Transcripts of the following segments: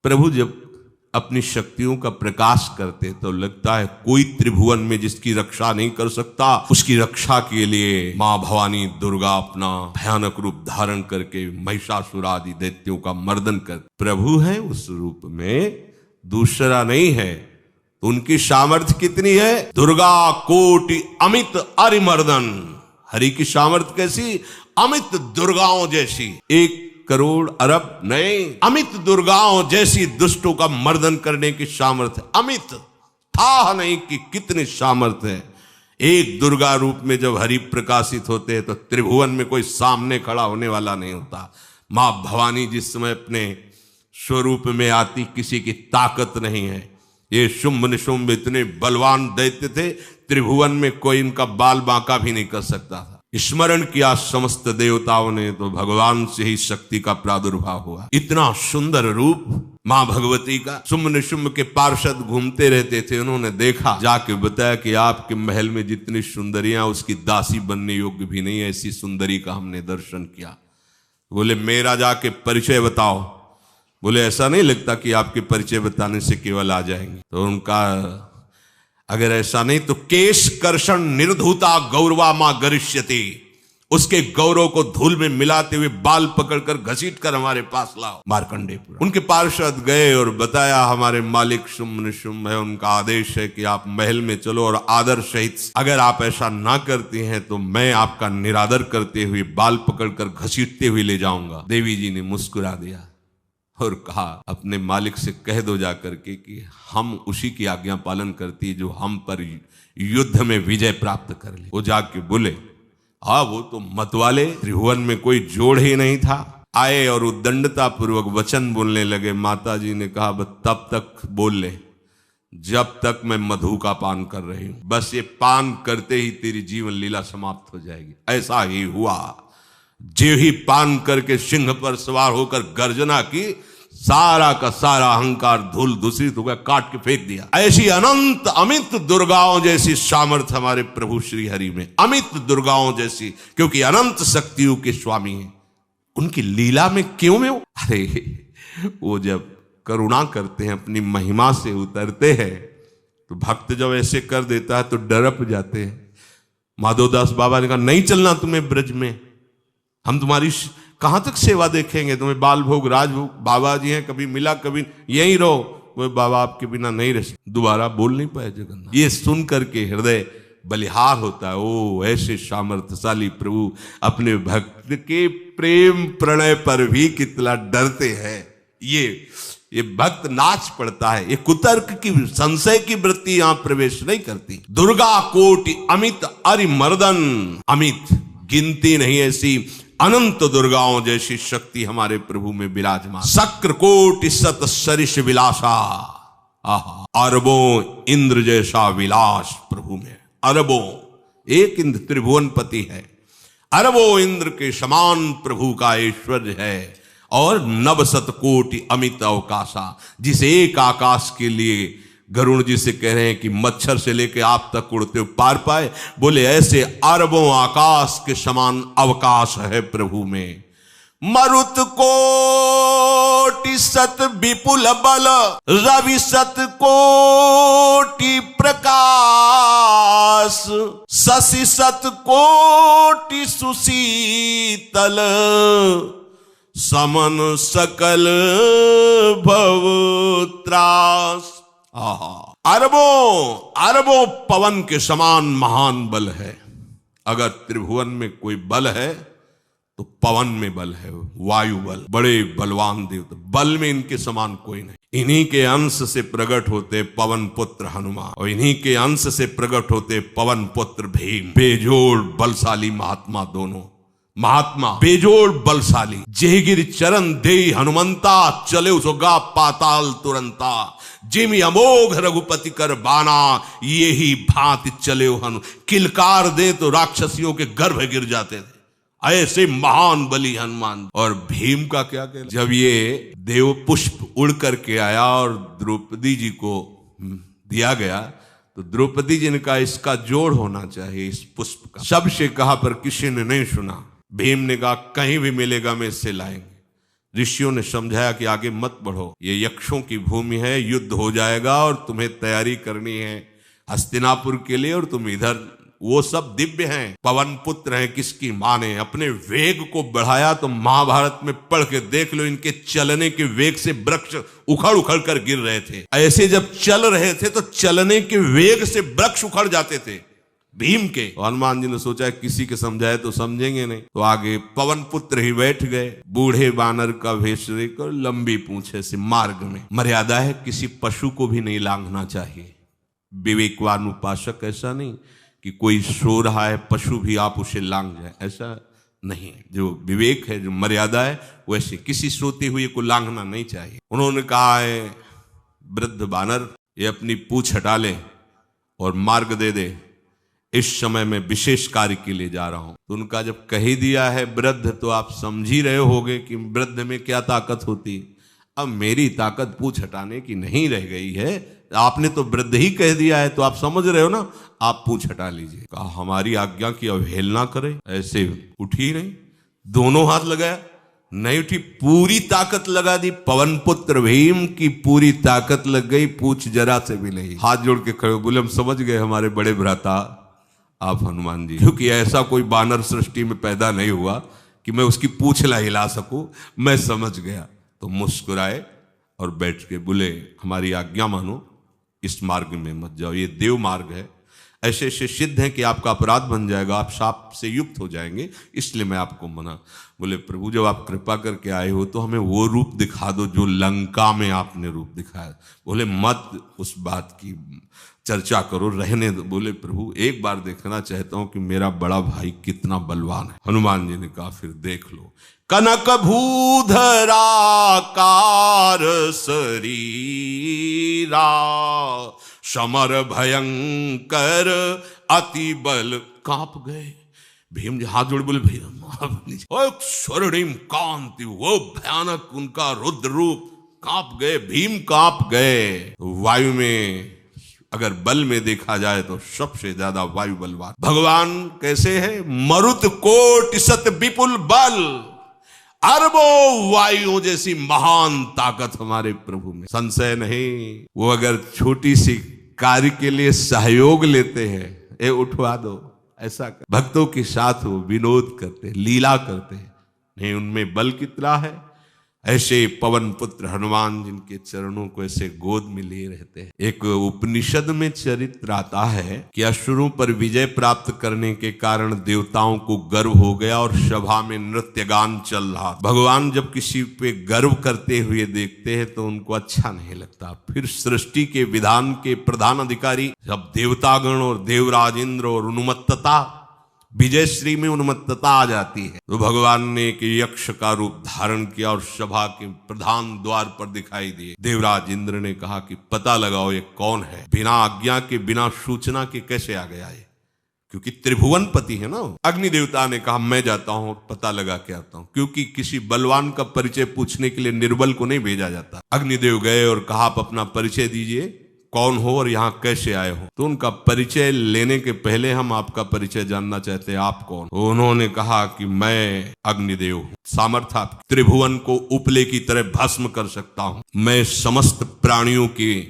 प्रभु जब अपनी शक्तियों का प्रकाश करते तो लगता है कोई त्रिभुवन में जिसकी रक्षा नहीं कर सकता, उसकी रक्षा के लिए मां भवानी दुर्गा अपना भयानक रूप धारण करके महिषासुर आदि दैत्यों का मर्दन कर। प्रभु है उस रूप में, दूसरा नहीं है। तो उनकी सामर्थ्य कितनी है? दुर्गा कोटि अमित अरिमर्दन। हरि की सामर्थ्य कैसी? अमित दुर्गाओं जैसी। 1 करोड़ अरब नहीं, अमित दुर्गाओं जैसी दुष्टों का मर्दन करने की सामर्थ्य। अमित था नहीं कि कितनी सामर्थ्य है। एक दुर्गा रूप में जब हरि प्रकाशित होते हैं तो त्रिभुवन में कोई सामने खड़ा होने वाला नहीं होता। मां भवानी जिस समय अपने स्वरूप में आती, किसी की ताकत नहीं है। ये शुंभ निशुंभ इतने बलवान दैत्य थे, त्रिभुवन में कोई इनका बाल बांका भी नहीं कर सकता था। स्मरण किया समस्त देवताओं ने तो भगवान से ही शक्ति का प्रादुर्भाव हुआ। इतना सुंदर रूप मां भगवती का। शुंभ निशुंभ के पार्षद घूमते रहते थे, उन्होंने देखा, जाके बताया कि आपके महल में जितनी सुंदरियां उसकी दासी बनने योग्य भी नहीं है, ऐसी सुंदरी का हमने दर्शन किया। बोले मेरा जाके परिचय बताओ। बोले ऐसा नहीं लगता कि आपके परिचय बताने से केवल आ जाएंगे। तो उनका अगर ऐसा नहीं तो केश कर्षण निर्धूता गौरवा मां गरिष्यति, उसके गौरव को धूल में मिलाते हुए बाल पकड़कर घसीट कर हमारे पास लाओ। मार्कंडेय उनके पार्षद गए और बताया हमारे मालिक शुंभ निशुंभ है, उनका आदेश है कि आप महल में चलो और आदर सहित, अगर आप ऐसा ना करती हैं तो मैं आपका निरादर करते हुए बाल पकड़कर घसीटते हुए ले जाऊंगा। देवी जी ने मुस्कुरा दिया और कहा अपने मालिक से कह दो जाकर के कि हम उसी की आज्ञा पालन करती जो हम पर युद्ध में विजय प्राप्त कर ले। वो जाके बोले हाँ वो तो मतवाले, त्रिभुवन में कोई जोड़ ही नहीं था। आए और उद्दंडता पूर्वक वचन बोलने लगे। माता जी ने कहा बस तब तक बोल ले जब तक मैं मधु का पान कर रही हूं, बस ये पान करते ही तेरी जीवन लीला समाप्त हो जाएगी। ऐसा ही हुआ। जो ही पान करके सिंह पर सवार होकर गर्जना की, सारा का सारा अहंकार धूल दूषित हो गया, काट के फेंक दिया। ऐसी अनंत अमित दुर्गाओं जैसी सामर्थ्य हमारे प्रभु श्री हरि में, अमित दुर्गाओं जैसी, क्योंकि अनंत शक्तियों के स्वामी हैं। उनकी लीला में क्यों में? अरे वो जब करुणा करते हैं, अपनी महिमा से उतरते हैं, तो भक्त जब ऐसे कर देता है तो डरप जाते हैं। माधवदास बाबा ने कहा नहीं चलना तुम्हें ब्रज में, हम तुम्हारी कहां तक सेवा देखेंगे, तुम्हें बाल भोग राजभोग। बाबा जी हैं, कभी मिला कभी यहीं रहो। वो बाबा आपके बिना नहीं रह सकते। दोबारा बोल नहीं पाए जगन्नाथ। ये सुन करके हृदय बलिहार होता है। ओ ऐसे सामर्थ्यशाली प्रभु अपने भक्त के प्रेम प्रणय पर भी कितना डरते हैं। ये भक्त नाच पड़ता है। ये कुतर्क की संशय की वृत्ति यहां प्रवेश नहीं करती। दुर्गा कोटि अमित अरिमर्दन, अमित गिनती नहीं ऐसी अनंत दुर्गाओं जैसी शक्ति हमारे प्रभु में विराजमान। शक्र कोटि सत सरिष विलासा, अरबों इंद्र जैसा विलास प्रभु में। अरबों, एक इंद्र त्रिभुवनपति है, अरबों इंद्र के समान प्रभु का ऐश्वर्य है। और नव शत कोटि अमित अवकाशा, जिस एक आकाश के लिए गरुड़ जी से कह रहे हैं कि मच्छर से लेके आप तक उड़ते हो पार पाए, बोले ऐसे अरबों आकाश के समान अवकाश है प्रभु में। मरुत कोटि सत विपुल बल, रवि सत कोटि प्रकाश, शशि सत कोटि सुशीतल, समन सकल भव त्रास। अरबों पवन के समान महान बल है। अगर त्रिभुवन में कोई बल है तो पवन में बल है, वायु बल। बड़े बलवान देवता, बल में इनके समान कोई नहीं। इन्हीं के अंश से प्रकट होते पवन पुत्र हनुमान, और इन्हीं के अंश से प्रकट होते पवन पुत्र भीम। बेजोड़ बलशाली महात्मा, दोनों महात्मा बेजोड़ बलशाली। जेगिर चरण दे हनुमंता, चले उसोगा पाताल तुरंता। जिमि अमोघ रघुपति कर बाना, ये ही भांति चले हनु। किलकार दे तो राक्षसियों के गर्भ गिर जाते थे। ऐसे महान बली हनुमान। और भीम का क्या कहना, जब ये देव पुष्प उड़ करके आया और द्रौपदी जी को दिया गया, तो द्रौपदी जी ने कहा इसका जोड़ होना चाहिए इस पुष्प का। सबसे कहा पर किसी ने नहीं सुना। भीम ने कहा कहीं भी मिलेगा मैं इससे लाएंगे। ऋषियों ने समझाया कि आगे मत बढ़ो, ये यक्षों की भूमि है, युद्ध हो जाएगा और तुम्हें तैयारी करनी है हस्तिनापुर के लिए, और तुम इधर, वो सब दिव्य हैं, पवन पुत्र हैं, किसकी माने। अपने वेग को बढ़ाया तो महाभारत में पढ़ के देख लो, इनके चलने के वेग से वृक्ष उखड़ उखड़ कर गिर रहे थे। ऐसे जब चल रहे थे तो चलने के वेग से वृक्ष उखड़ जाते थे भीम के। हनुमान जी ने सोचा किसी के समझाए तो समझेंगे नहीं, तो आगे पवन पुत्र ही बैठ गए, बूढ़े बानर का भेष लेकर, लंबी पूंछे से। मार्ग में मर्यादा है, किसी पशु को भी नहीं लांघना चाहिए। विवेकवान उपासक ऐसा नहीं कि कोई सो रहा है पशु भी आप उसे लांघ जाए, ऐसा नहीं। जो विवेक है, जो मर्यादा है, वैसे किसी सोते हुए को लांघना नहीं चाहिए। उन्होंने कहा है वृद्ध बानर, ये अपनी पूंछ हटा ले और मार्ग दे दे, इस समय मैं विशेष कार्य के लिए जा रहा हूं। तो उनका जब कह ही दिया है वृद्ध, तो आप समझ ही रहे होगे कि वृद्ध में क्या ताकत होती। अब मेरी ताकत पूंछ हटाने की नहीं रह गई है, आपने तो वृद्ध ही कह दिया है, तो आप समझ रहे हो ना, आप पूंछ हटा लीजिए। कहा हमारी आज्ञा की अवहेलना करे, ऐसे उठी नहीं, दोनों हाथ लगाया, नहीं उठी, पूरी ताकत लगा दी। पवन पुत्र भीम की पूरी ताकत लग गई, पूंछ जरा से भी नहीं। हाथ जोड़ के खड़े बोले, हम समझ गए हमारे बड़े भ्राता आप हनुमान जी, क्योंकि ऐसा कोई बानर सृष्टि में पैदा नहीं हुआ कि मैं उसकी पूंछ ला हिला सकूं, मैं समझ गया। तो मुस्कुराए और बैठ के बोले, हमारी आज्ञा मानो, इस मार्ग में मत जाओ, ये देव मार्ग है, ऐसे ऐसे सिद्ध हैं कि आपका अपराध बन जाएगा, आप शाप से युक्त हो जाएंगे, इसलिए मैं आपको मना। बोले प्रभु जब आप कृपा करके आए हो तो हमें वो रूप दिखा दो जो लंका में आपने रूप दिखाया। बोले मत उस बात की चर्चा करो, रहने दो। बोले प्रभु एक बार देखना चाहता हूं कि मेरा बड़ा भाई कितना बलवान है। हनुमान जी ने कहा फिर देख लो। कनक भूधराकार शरीरा, समर भयंकर अति बल। कांप गए भीम जी, हाथ जोड़ बोले भैया, स्वर्णिम कांति, वो भयानक उनका रुद्र रूप, कांप गए भीम, कांप गए। वायु में अगर बल में देखा जाए तो सबसे ज्यादा वायु बलवान। भगवान कैसे है? मरुत कोटि सत विपुल बल, अरबों वायु जैसी महान ताकत हमारे प्रभु में, संशय नहीं। वो अगर छोटी सी कार्य के लिए सहयोग लेते हैं, ए उठवा दो, ऐसा कर, भक्तों के साथ वो विनोद करते, लीला करते, नहीं उनमें बल कितना है। ऐसे पवन पुत्र हनुमान जिनके चरणों को ऐसे गोद में लिए रहते हैं। एक उपनिषद में चरित्र आता है कि असुरों पर विजय प्राप्त करने के कारण देवताओं को गर्व हो गया और सभा में नृत्य गान चल रहा। भगवान जब किसी पे गर्व करते हुए देखते हैं तो उनको अच्छा नहीं लगता। फिर सृष्टि के विधान के प्रधान अधिकारी जब देवतागण और देवराज इंद्र और उन्मत्तता, विजय श्री में उन्मत्तता आ जाती है, तो भगवान ने एक यक्ष का रूप धारण किया और सभा के प्रधान द्वार पर दिखाई दिए। देवराज इंद्र ने कहा कि पता लगाओ ये कौन है, बिना आज्ञा के बिना सूचना के कैसे आ गया है, क्योंकि त्रिभुवन पति है ना। अग्नि देवता ने कहा मैं जाता हूं पता लगा के आता हूं, क्योंकि किसी बलवान का परिचय पूछने के लिए निर्बल को नहीं भेजा जाता। अग्निदेव गए और कहा आप अपना परिचय दीजिए, कौन हो और यहाँ कैसे आए हो। तो उनका परिचय लेने के पहले हम आपका परिचय जानना चाहते हैं, आप कौन। उन्होंने कहा कि मैं अग्निदेव हूँ, सामर्थ्य त्रिभुवन को उपले की तरह भस्म कर सकता हूँ। मैं समस्त प्राणियों के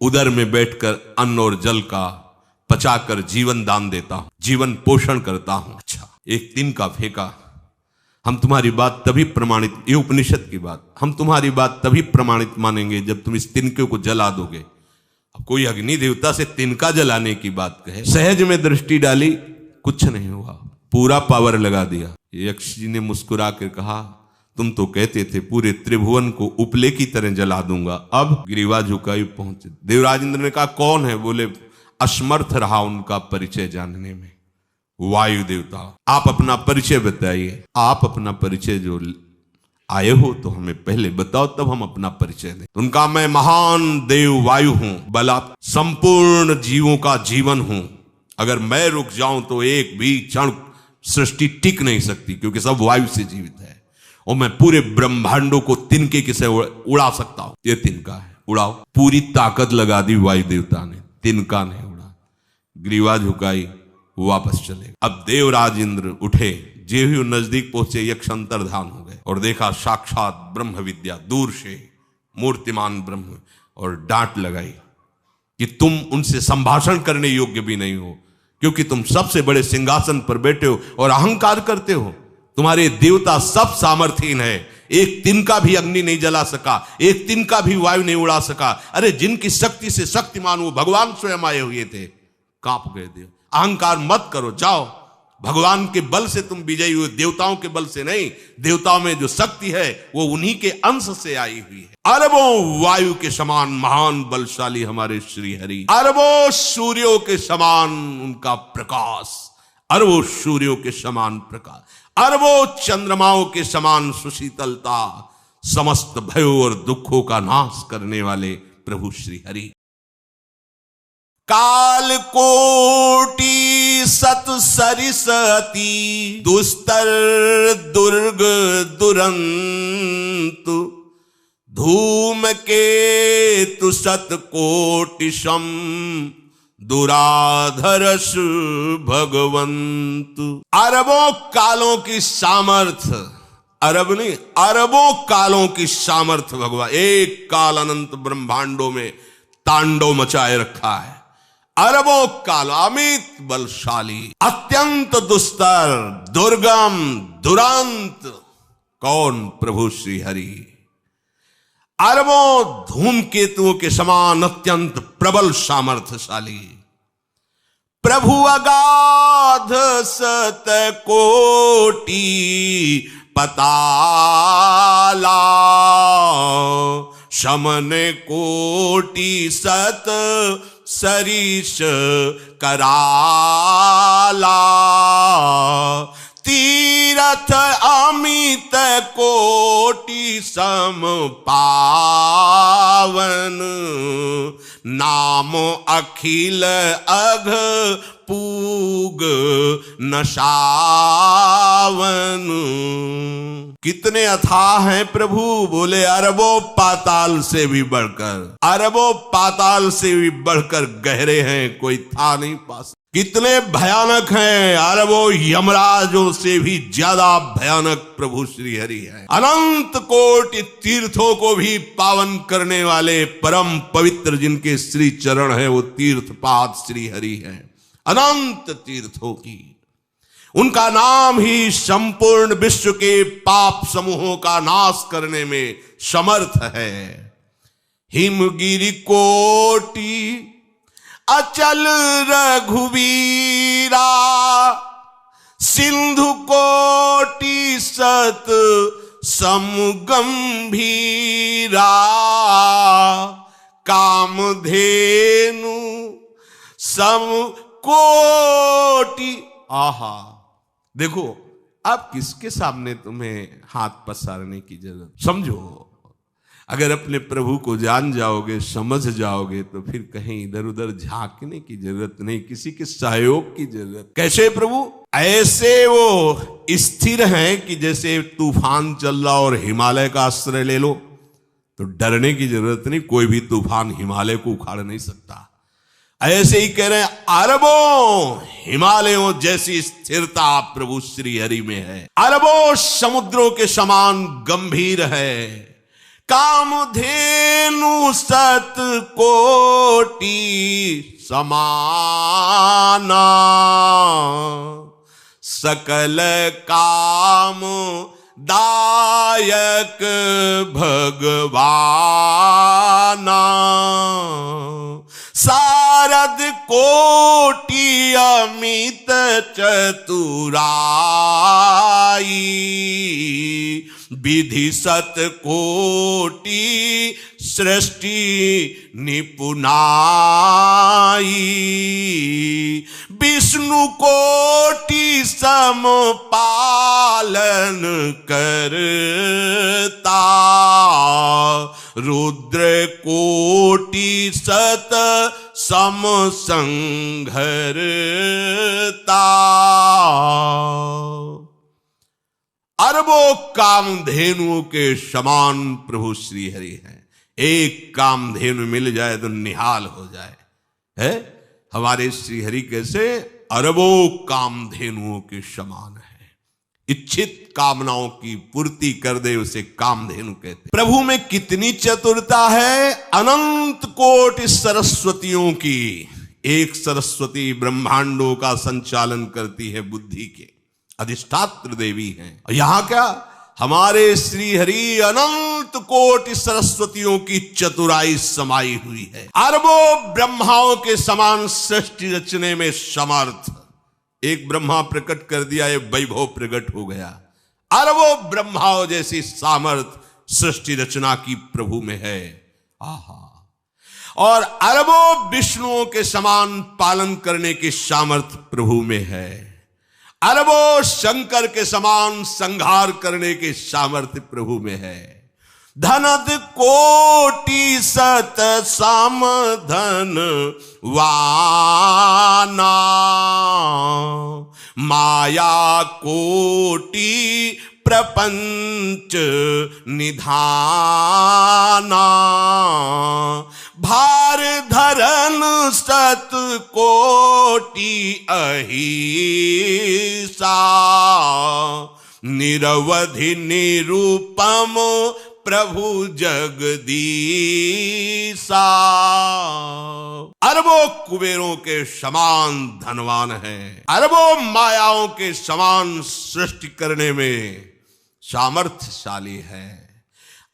उदर में बैठकर अन्न और जल का पचाकर जीवन दान देता हूँ, जीवन पोषण करता हूँ। अच्छा, एक तिनका फेंका, हम तुम्हारी बात तभी प्रमाणित, ये उपनिषद की बात, हम तुम्हारी बात तभी प्रमाणित मानेंगे जब तुम इस तिनके को जला दोगे। कोई अग्नि देवता से तिनका जलाने की बात कहे, सहज में दृष्टि डाली, कुछ नहीं हुआ, पूरा पावर लगा दिया। यक्ष जी ने मुस्कुरा कर कहा तुम तो कहते थे पूरे त्रिभुवन को उपले की तरह जला दूंगा, अब ग्रीवा झुकाई पहुंचे। देवराज इंद्र ने कहा कौन है? बोले असमर्थ रहा उनका परिचय जानने में। वायु देवता, आप अपना परिचय बताइए। आप अपना परिचय जो आए हो तो हमें पहले बताओ, तब हम अपना परिचय दें। उनका मैं महान देव वायु हूं, बला संपूर्ण जीवों का जीवन हूं। अगर मैं रुक जाऊं तो एक भी क्षण सृष्टि टिक नहीं सकती, क्योंकि सब वायु से जीवित है। और मैं पूरे ब्रह्मांडों को तिनके किसे उड़ा सकता हूं। ये तिनका है, उड़ाओ। पूरी ताकत लगा दी वायु देवता ने, तिनका नहीं उड़ा। ग्रीवा झुकाई, वापस चले। अब देवराज इंद्र उठे, जे ही नजदीक पहुंचे यक्ष अंतर्धान हो गए और देखा साक्षात ब्रह्म विद्या दूर से मूर्तिमान ब्रह्म, और डांट लगाई कि तुम उनसे संभाषण करने योग्य भी नहीं हो, क्योंकि तुम सबसे बड़े सिंहासन पर बैठे हो और अहंकार करते हो। तुम्हारे देवता सब सामर्थ्यहीन है, एक तिनका भी अग्नि नहीं जला सका, एक तिनका भी वायु नहीं उड़ा सका। अरे जिनकी शक्ति से शक्तिमान वो भगवान स्वयं आए हुए थे, कांप गए देव। अहंकार मत करो, जाओ, भगवान के बल से तुम विजयी हुए, देवताओं के बल से नहीं। देवताओं में जो शक्ति है वो उन्हीं के अंश से आई हुई है। अरबों वायु के समान महान बलशाली हमारे श्री हरि, अरबों सूर्यों के समान उनका प्रकाश, अरबों सूर्यों के समान प्रकाश, अरबों चंद्रमाओं के समान सुशीतलता, समस्त भयों और दुखों का नाश करने वाले प्रभु श्री हरि। काल कोटि सत सरिसती दुस्तर दुर्ग दुरंत, धूम के तु सत कोटि सम दुराधरस भगवंत। अरबों कालों की सामर्थ्य, अरब नहीं अरबों कालों की सामर्थ्य भगवान एक काल अनंत ब्रह्मांडों में तांडव मचाए रखा है। अरबों काल अमित बलशाली, अत्यंत दुस्तर दुर्गम दुरांत, कौन? प्रभु श्री हरि। अरबों धूमकेतुओं के समान अत्यंत प्रबल सामर्थ्यशाली, प्रभु अगाध सत कोटि पताला, शमन कोटि सत सरीश कराला, तीरथ अमित कोटि सम पावन, नाम अखिल अघ पूग नशावन। कितने अथाह हैं प्रभु, बोले अरबों पाताल से भी बढ़कर, अरबों पाताल से भी बढ़कर गहरे हैं, कोई था नहीं पास। कितने भयानक हैं, अरबों यमराजों से भी ज्यादा भयानक प्रभु श्री हरि है। अनंत कोटि तीर्थों को भी पावन करने वाले परम पवित्र जिनके श्री चरण है वो तीर्थपाद श्री हरि है। अनंत तीर्थों की उनका नाम ही संपूर्ण विश्व के पाप समूहों का नाश करने में समर्थ है। हिमगिरि कोटि अचल रघुवीरा, सिंधु कोटि सत समगंभीरा, कामधेनु सम कोटि। आहा, देखो अब किसके सामने तुम्हें हाथ पसारने की जरूरत, समझो। अगर अपने प्रभु को जान जाओगे, समझ जाओगे, तो फिर कहीं इधर उधर झांकने की जरूरत नहीं, किसी के सहयोग की जरूरत। कैसे प्रभु? ऐसे वो स्थिर हैं कि जैसे तूफान चल रहा और हिमालय का आश्रय ले लो तो डरने की जरूरत नहीं, कोई भी तूफान हिमालय को उखाड़ नहीं सकता। ऐसे ही कह रहे हैं अरबों हिमालयों जैसी स्थिरता प्रभु श्री हरि में है, अरबों समुद्रों के समान गंभीर है। कामधेनु सत कोटि समाना, सकल काम दायक भगवाना, सारद कोटि अमित चतुराई, विधि सत कोटि सृष्टि निपुनाई, विष्णु कोटि सम पालन करता, रुद्र कोटि सत सम संघरता। अरबों कामधेनुओं के समान प्रभु श्री हरि हैं। एक कामधेनु मिल जाए तो निहाल हो जाए है। हमारे श्री हरि कैसे? अरबों कामधेनुओं के समान है। इच्छित कामनाओं की पूर्ति कर दे उसे कामधेनु कहते। प्रभु में कितनी चतुरता है, अनंत कोटि सरस्वतियों की एक सरस्वती ब्रह्मांडों का संचालन करती है, बुद्धि के अधिष्ठात्र देवी हैं। यहां क्या, हमारे श्री हरि अनंत कोटि सरस्वतियों की चतुराई समाई हुई है। अरबों ब्रह्माओं के समान सृष्टि रचने में समर्थ। एक ब्रह्मा प्रकट कर दिया, ये वैभव प्रकट हो गया। अरबों ब्रह्माओं जैसी सामर्थ सृष्टि रचना की प्रभु में है। आहा। और अरबों विष्णुओं के समान पालन करने की सामर्थ प्रभु में है। अरबों शंकर के समान संहार करने की सामर्थ्य प्रभु में है। धनद कोटि सत साम धन वाना, माया कोटि प्रपंच निधाना, भार धरन सत कोटि अहिसा, निरवधि निरूपम प्रभु जगदीसा। अरबों कुबेरों के समान धनवान है, अरबों मायाओं के समान सृष्टि करने में सामर्थ्यशाली है,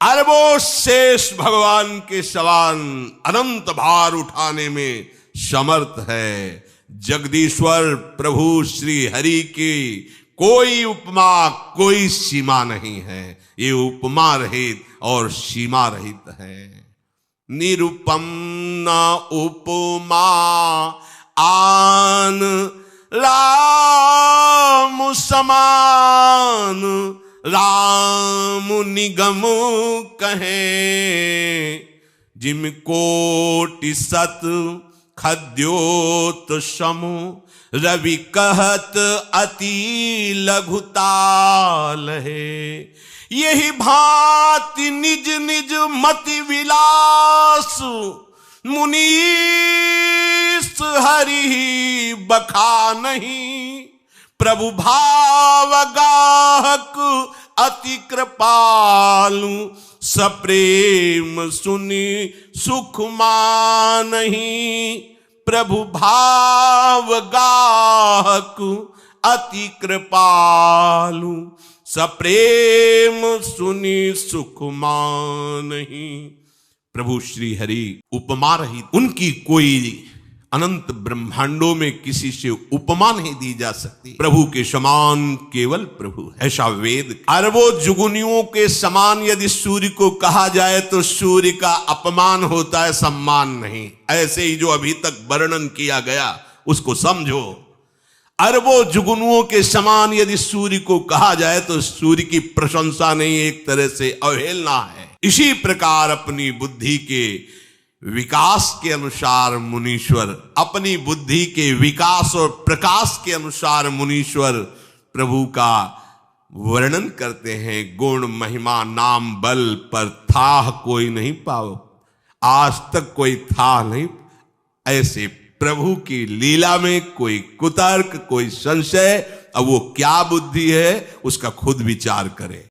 अरबों शेष भगवान के समान अनंत भार उठाने में समर्थ है। जगदीश्वर प्रभु श्री हरि की कोई उपमा, कोई सीमा नहीं है। ये उपमा रहित और सीमा रहित है। निरुपम न उपमा आन राम समान, राम निगम कहे, जिम कोटि सत खद्योत समु, रवि कहत अति लघुताल है। यही भांति निज निज मति विलास, मुनीस हरि बखा नहीं, प्रभु भाव गाहक अति कृपालु, सप्रेम सुनि सुख मानहि, प्रभु भाव गाहक अति कृपालु, सप्रेम सुनि सुख मानहि। प्रभु श्री हरि उपमा रहित, उनकी कोई अनंत ब्रह्मांडों में किसी से उपमा नहीं दी जा सकती। प्रभु के समान केवल प्रभु है। ऐसा वेद। अरबों जुगुनियों के समान यदि सूर्य को कहा जाए तो सूर्य का अपमान होता है, सम्मान नहीं। ऐसे ही जो अभी तक वर्णन किया गया उसको समझो। अरबों जुगनुओं के समान यदि सूर्य को कहा जाए तो सूर्य की प्रशंसा नहीं, एक तरह से अवहेलना है। इसी प्रकार अपनी बुद्धि के विकास के अनुसार मुनीश्वर, अपनी बुद्धि के विकास और प्रकाश के अनुसार मुनीश्वर प्रभु का वर्णन करते हैं। गुण महिमा नाम बल पर थाह कोई नहीं पाओ, आज तक कोई थाह नहीं। ऐसे प्रभु की लीला में कोई कुतर्क, कोई संशय, अब वो क्या बुद्धि है उसका खुद विचार करें।